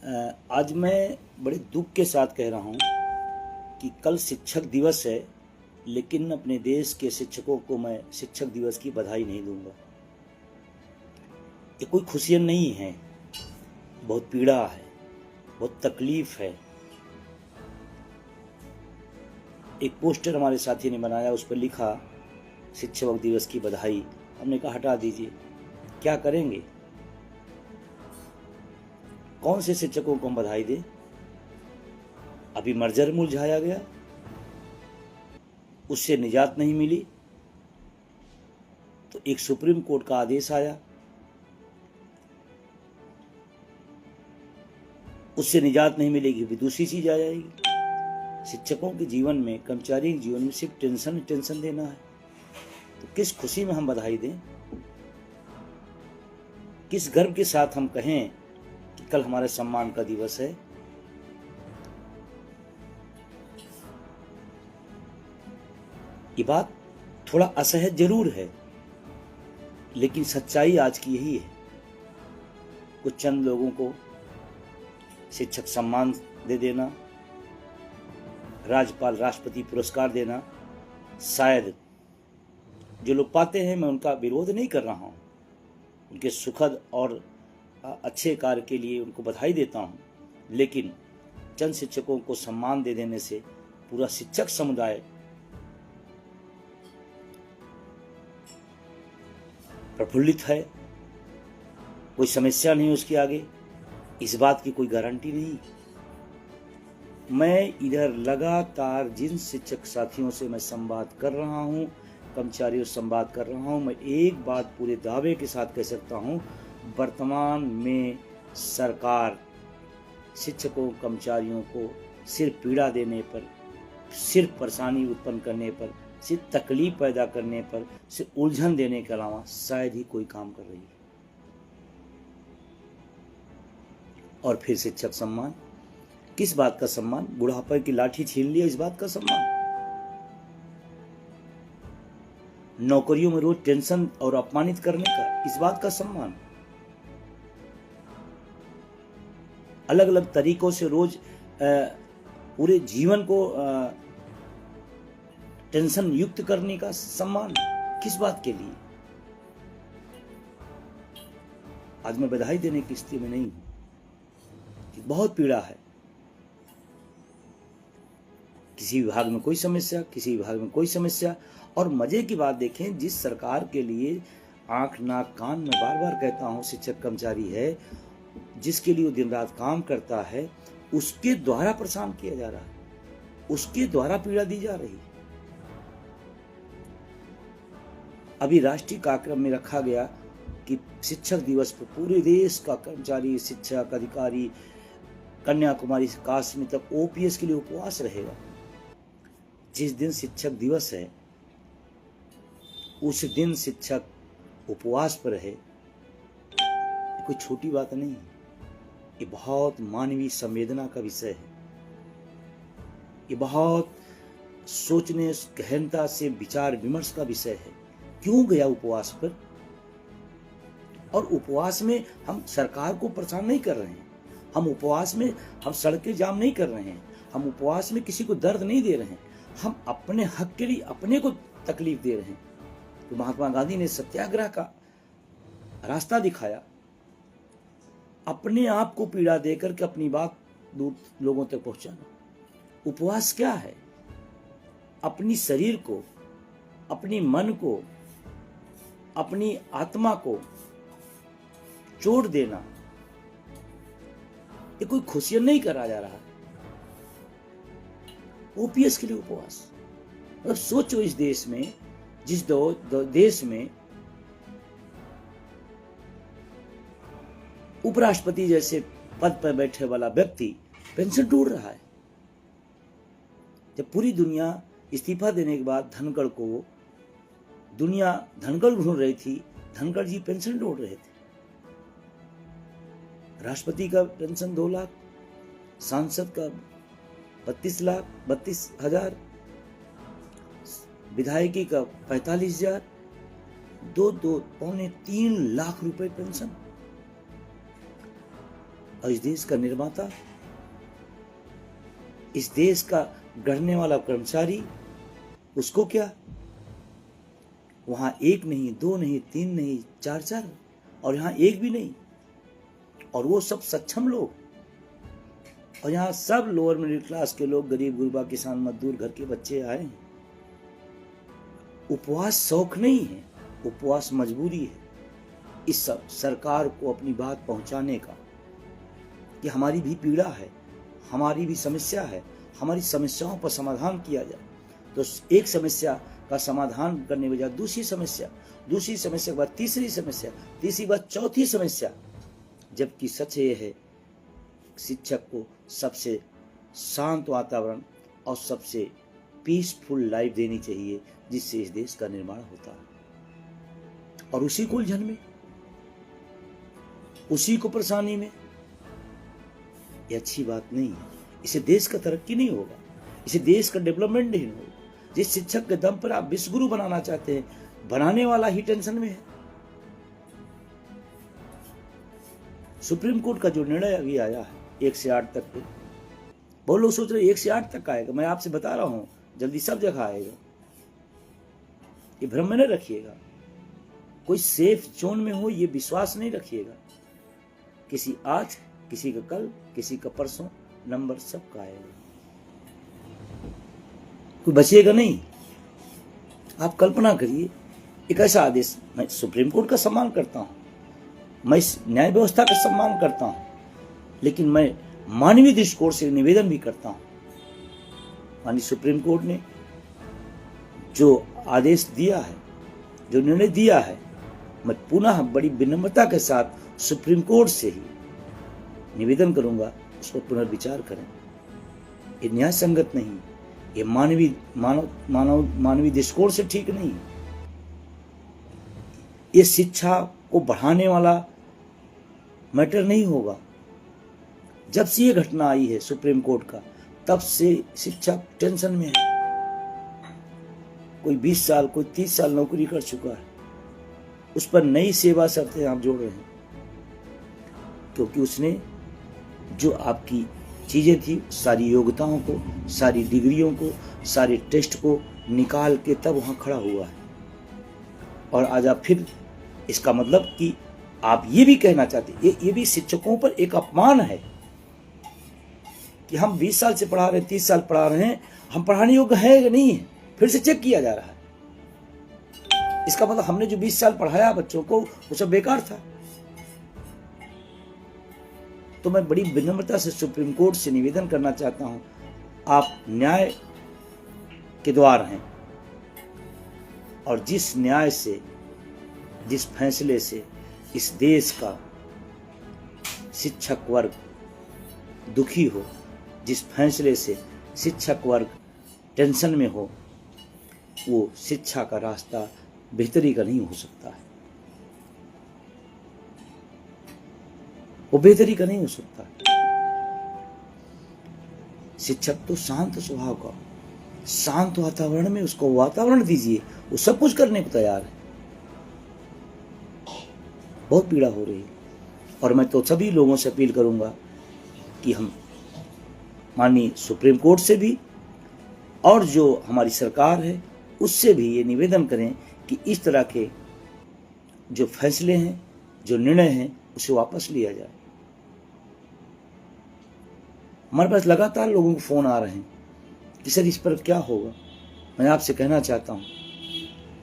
आज मैं बड़े दुख के साथ कह रहा हूँ कि कल शिक्षक दिवस है, लेकिन अपने देश के शिक्षकों को मैं शिक्षक दिवस की बधाई नहीं दूंगा। ये कोई खुशियाँ नहीं है, बहुत पीड़ा है, बहुत तकलीफ है। एक पोस्टर हमारे साथी ने बनाया, उस पर लिखा शिक्षक दिवस की बधाई। हमने कहा हटा दीजिए, क्या करेंगे? कौन से शिक्षकों को हम बधाई दें? अभी मर्जर मुरझाया गया, उससे निजात नहीं मिली, तो एक सुप्रीम कोर्ट का आदेश आया, उससे निजात नहीं मिलेगी, भी दूसरी चीज आ जाएगी। शिक्षकों के जीवन में, कर्मचारी के जीवन में सिर्फ टेंशन देना है, तो किस खुशी में हम बधाई दें? किस गर्व के साथ हम कहें कि कल हमारे सम्मान का दिवस है? ये बात थोड़ा असहज जरूर है, लेकिन सच्चाई आज की यही है। कुछ चंद लोगों को शिक्षक सम्मान दे देना, राज्यपाल राष्ट्रपति पुरस्कार देना, शायद जो लोग पाते हैं, मैं उनका विरोध नहीं कर रहा हूं, उनके सुखद और अच्छे कार्य के लिए उनको बधाई देता हूं, लेकिन चंद शिक्षकों को सम्मान दे देने से पूरा शिक्षक समुदाय प्रफुल्लित है, कोई समस्या नहीं उसके आगे, इस बात की कोई गारंटी नहीं। मैं इधर लगातार जिन शिक्षक साथियों से मैं संवाद कर रहा हूं, कर्मचारियों से संवाद कर रहा हूं, मैं एक बात पूरे दावे के साथ कह सकता हूं, वर्तमान में सरकार शिक्षकों कर्मचारियों को सिर्फ पीड़ा देने पर, सिर्फ परेशानी उत्पन्न करने पर, सिर्फ तकलीफ पैदा करने पर, सिर्फ उलझन देने के अलावा शायद ही कोई काम कर रही है। और फिर शिक्षक सम्मान, किस बात का सम्मान? बुढ़ापे की लाठी छीन लिया, इस बात का सम्मान? नौकरियों में रोज टेंशन और अपमानित करने का, इस बात का सम्मान? अलग अलग तरीकों से रोज पूरे जीवन को टेंशन युक्त करने का सम्मान, किस बात के लिए? आज मैं बधाई देने की स्थिति में नहीं हूं, बहुत पीड़ा है। किसी विभाग में कोई समस्या, किसी विभाग में कोई समस्या। और मजे की बात देखें, जिस सरकार के लिए आंख नाक कान में बार बार कहता हूं शिक्षक कर्मचारी है, जिसके लिए वो दिन रात काम करता है, उसके द्वारा परेशान किया जा रहा है, उसके द्वारा पीड़ा दी जा रही है। अभी राष्ट्रीय कार्यक्रम में रखा गया कि शिक्षक दिवस पर पूरे देश का कर्मचारी, शिक्षक, अधिकारी, कन्याकुमारी से काश्मीर तक ओपीएस के लिए उपवास रहेगा। जिस दिन शिक्षक दिवस है, उस दिन शिक्षक उपवास पर रहे, कोई छोटी बात नहीं है। ये बहुत मानवीय संवेदना का विषय है, ये बहुत सोचने, गहनता से विचार विमर्श का विषय है। क्यों गया उपवास पर? और उपवास में हम सरकार को परेशान नहीं कर रहे हैं, हम उपवास में हम सड़कें जाम नहीं कर रहे हैं, हम उपवास में किसी को दर्द नहीं दे रहे हैं, हम अपने हक के लिए अपने को तकलीफ दे रहे हैं। तो महात्मा गांधी ने सत्याग्रह का रास्ता दिखाया, अपने आप को पीड़ा देकर के अपनी बात दूर लोगों तक पहुंचाना। उपवास क्या है? अपनी शरीर को, अपनी मन को, अपनी आत्मा को चोट देना, ये कोई खुशियां नहीं करा जा रहा। ओपीएस के लिए उपवास, मतलब सोचो, इस देश में, जिस देश में उपराष्ट्रपति जैसे पद पर बैठे वाला व्यक्ति पेंशन ढूंढ रहा है, जब पूरी दुनिया इस्तीफा देने के बाद धनखड़ को, दुनिया धनखड़ ढूंढ रही थी, धनखड़ जी पेंशन ढूंढ रहे थे। राष्ट्रपति का पेंशन 2 लाख, सांसद का 32,00,000, विधायकी का 45,000, 2-2 पौने 3 लाख रुपए पेंशन। और इस देश का निर्माता, इस देश का गढ़ने वाला कर्मचारी, उसको क्या? वहां एक नहीं, दो नहीं, तीन नहीं, चार चार, और यहां एक भी नहीं, और वो सब सक्षम लोग, और यहां सब लोअर मिडिल क्लास के लोग, गरीब गुरबा, किसान, मजदूर, घर के बच्चे आए हैं। उपवास शौक नहीं है, उपवास मजबूरी है इस सब सरकार को अपनी बात पहुंचाने का, कि हमारी भी पीड़ा है, हमारी भी समस्या है, हमारी समस्याओं पर समाधान किया जाए। तो एक समस्या का समाधान करने बजाय दूसरी समस्या, दूसरी समस्या के बाद तीसरी समस्या, तीसरी बात चौथी समस्या, जबकि सच ये है शिक्षक को सबसे शांत वातावरण और सबसे पीसफुल लाइफ देनी चाहिए, जिससे इस देश का निर्माण होता है। और उसी को उलझन में, उसी को परेशानी में, ये अच्छी बात नहीं है। इसे देश का तरक्की नहीं होगा, इसे देश का डेवलपमेंट नहीं होगा। जिस शिक्षक के दम पर आप विश्वगुरु बनाना चाहते हैं, बनाने वाला ही टेंशन में है। सुप्रीम कोर्ट का जो निर्णय अभी आया है 1 से 8 तक पे, बहुत लोग सोच रहे 1 से 8 तक आएगा। मैं आपसे बता रहा हूं जल्दी सब जगह आएगा, ये भ्रम में न रखिएगा। कोई सेफ जोन में हो ये विश्वास नहीं रखिएगा। किसी आज, किसी का कल, किसी का परसों, नंबर सबका आएगा, कोई बचेगा नहीं। आप कल्पना करिए एक ऐसा आदेश। मैं सुप्रीम कोर्ट का सम्मान करता हूं, मैं न्याय व्यवस्था का सम्मान करता हूं, लेकिन मैं मानवीय दृष्टिकोण से निवेदन भी करता हूं। माननीय सुप्रीम कोर्ट ने जो आदेश दिया है, जो निर्णय दिया है, मैं पुनः बड़ी विनम्रता के साथ सुप्रीम कोर्ट से ही निवेदन करूंगा उस पर पुनर्विचार करें। ये न्याय संगत नहीं, ये मानवीय दृष्टिकोण से ठीक नहीं। ये शिक्षा को बढ़ाने वाला मैटर नहीं होगा। जब से ये घटना आई है सुप्रीम कोर्ट का, तब से शिक्षक टेंशन में है। कोई 20 साल, कोई 30 साल नौकरी कर चुका है, उस पर नई सेवा शर्तें आप जोड़ रहे हैं, क्योंकि उसने जो आपकी चीजें थी, सारी योग्यताओं को, सारी डिग्रियों को, सारे टेस्ट को निकाल के तब वहां खड़ा हुआ है। और आज आप फिर, इसका मतलब कि आप ये भी कहना चाहते, ये भी शिक्षकों पर एक अपमान है कि हम 20 साल से पढ़ा रहे हैं, 30 साल पढ़ा रहे हैं, हम पढ़ाने योग्य है या नहीं है, फिर से चेक किया जा रहा है। इसका मतलब हमने जो 20 साल पढ़ाया बच्चों को, वो सब बेकार था। तो मैं बड़ी विनम्रता से सुप्रीम कोर्ट से निवेदन करना चाहता हूं, आप न्याय के द्वार हैं, और जिस न्याय से, जिस फैसले से इस देश का शिक्षक वर्ग दुखी हो, जिस फैसले से शिक्षक वर्ग टेंशन में हो, वो शिक्षा का रास्ता बेहतरी का नहीं हो सकता है, वो बेहतरी का नहीं हो सकता। शिक्षक तो शांत स्वभाव का, शांत वातावरण में उसको वातावरण दीजिए, वो सब कुछ करने को तैयार है। बहुत पीड़ा हो रही है, और मैं तो सभी लोगों से अपील करूंगा कि हम माननीय सुप्रीम कोर्ट से भी और जो हमारी सरकार है उससे भी ये निवेदन करें कि इस तरह के जो फैसले हैं, जो निर्णय हैं, उसे वापस लिया जाए। हमारे पास लगातार लोगों को फोन आ रहे हैं कि सर इस पर क्या होगा। मैं आपसे कहना चाहता हूं,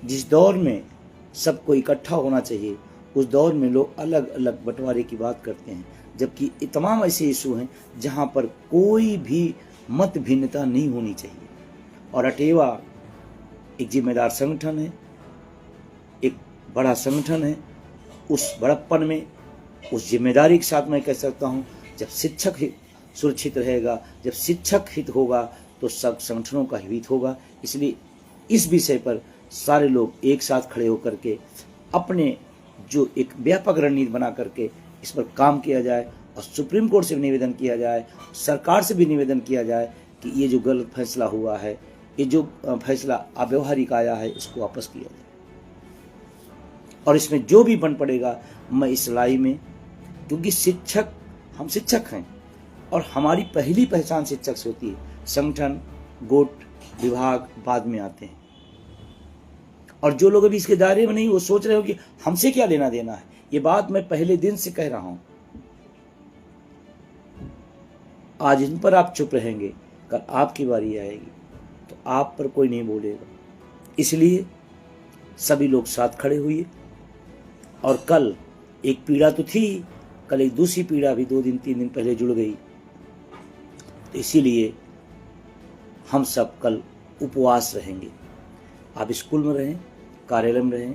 जिस दौर में सबको इकट्ठा होना चाहिए, उस दौर में लोग अलग अलग बंटवारे की बात करते हैं, जबकि तमाम ऐसे इशू हैं जहां पर कोई भी मत भिन्नता नहीं होनी चाहिए। और अटेवा एक जिम्मेदार संगठन है, एक बड़ा संगठन है। उस बड़प्पन में, उस जिम्मेदारी के साथ मैं कह सकता हूं, जब शिक्षक हित सुरक्षित रहेगा, जब शिक्षक हित होगा, तो सब संगठनों का हित होगा। इसलिए इस विषय पर सारे लोग एक साथ खड़े होकर के अपने जो एक व्यापक रणनीति बना करके इस पर काम किया जाए, और सुप्रीम कोर्ट से भी निवेदन किया जाए, सरकार से भी निवेदन किया जाए कि ये जो गलत फैसला हुआ है, ये जो फैसला अव्यवहारिक आया है, इसको वापस किया जाए। और इसमें जो भी बन पड़ेगा, मैं इस लड़ाई में, क्योंकि शिक्षक हम शिक्षक हैं और हमारी पहली पहचान शिक्षक से होती है। संगठन, गुट, विभाग बाद में आते हैं। और जो लोग अभी इसके दायरे में नहीं, वो सोच रहे हो कि हमसे क्या लेना देना है। ये बात मैं पहले दिन से कह रहा हूं। आज इन पर आप चुप रहेंगे, कल आपकी बारी आएगी तो आप पर कोई नहीं बोलेगा। इसलिए सभी लोग साथ खड़े हुए। और कल एक पीड़ा तो थी, कल एक दूसरी पीड़ा भी 2 दिन 3 दिन पहले जुड़ गई। तो इसीलिए हम सब कल उपवास रहेंगे। आप स्कूल में रहें, कार्यालय में रहें,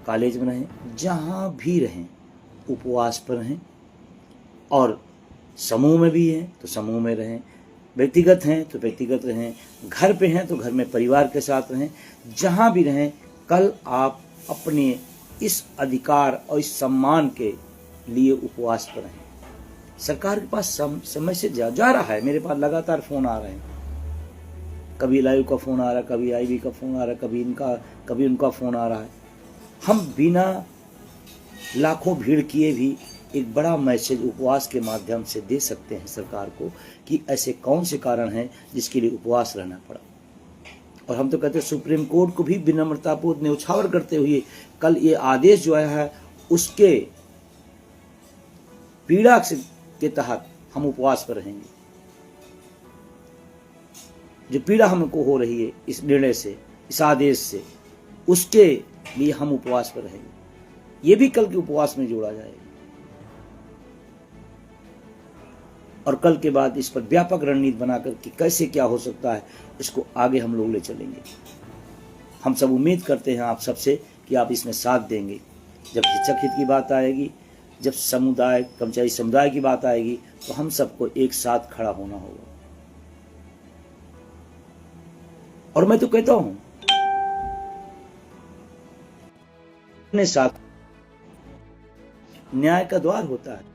कॉलेज में रहें, जहां भी रहें उपवास पर रहें। और समूह में भी हैं तो समूह में रहें, व्यक्तिगत हैं तो व्यक्तिगत रहें, घर पे हैं तो घर में परिवार के साथ रहें। जहां भी रहें, कल आप अपने इस अधिकार और इस सम्मान के लिए उपवास पर रहें। सरकार के पास समय से जा रहा है। मेरे पास लगातार फोन आ रहे हैं, कभी लाइव का फोन आ रहा है, कभी आईबी का फोन आ रहा है, कभी उनका फोन आ रहा है। हम बिना लाखों भीड़ किए भी एक बड़ा मैसेज उपवास के माध्यम से दे सकते हैं सरकार को कि ऐसे कौन से कारण हैं जिसके लिए उपवास रहना पड़ा। और हम तो कहते हैं सुप्रीम कोर्ट को भी विनम्रतापूर्वक न्यौछावर करते हुए कल ये आदेश जो आया है उसके पीड़ा के तहत हम उपवास पर रहेंगे। जो पीड़ा हमको हो रही है इस निर्णय से, इस आदेश से, उसके लिए हम उपवास पर रहेंगे। ये भी कल के उपवास में जोड़ा जाएगा। और कल के बाद इस पर व्यापक रणनीति बनाकर कि कैसे क्या हो सकता है, इसको आगे हम लोग ले चलेंगे। हम सब उम्मीद करते हैं आप सबसे कि आप इसमें साथ देंगे। जब शिक्षक हित की बात आएगी, जब समुदाय, कर्मचारी समुदाय की बात आएगी, तो हम सबको एक साथ खड़ा होना होगा। और मैं तो कहता हूं अपने साथ न्याय का द्वार होता है।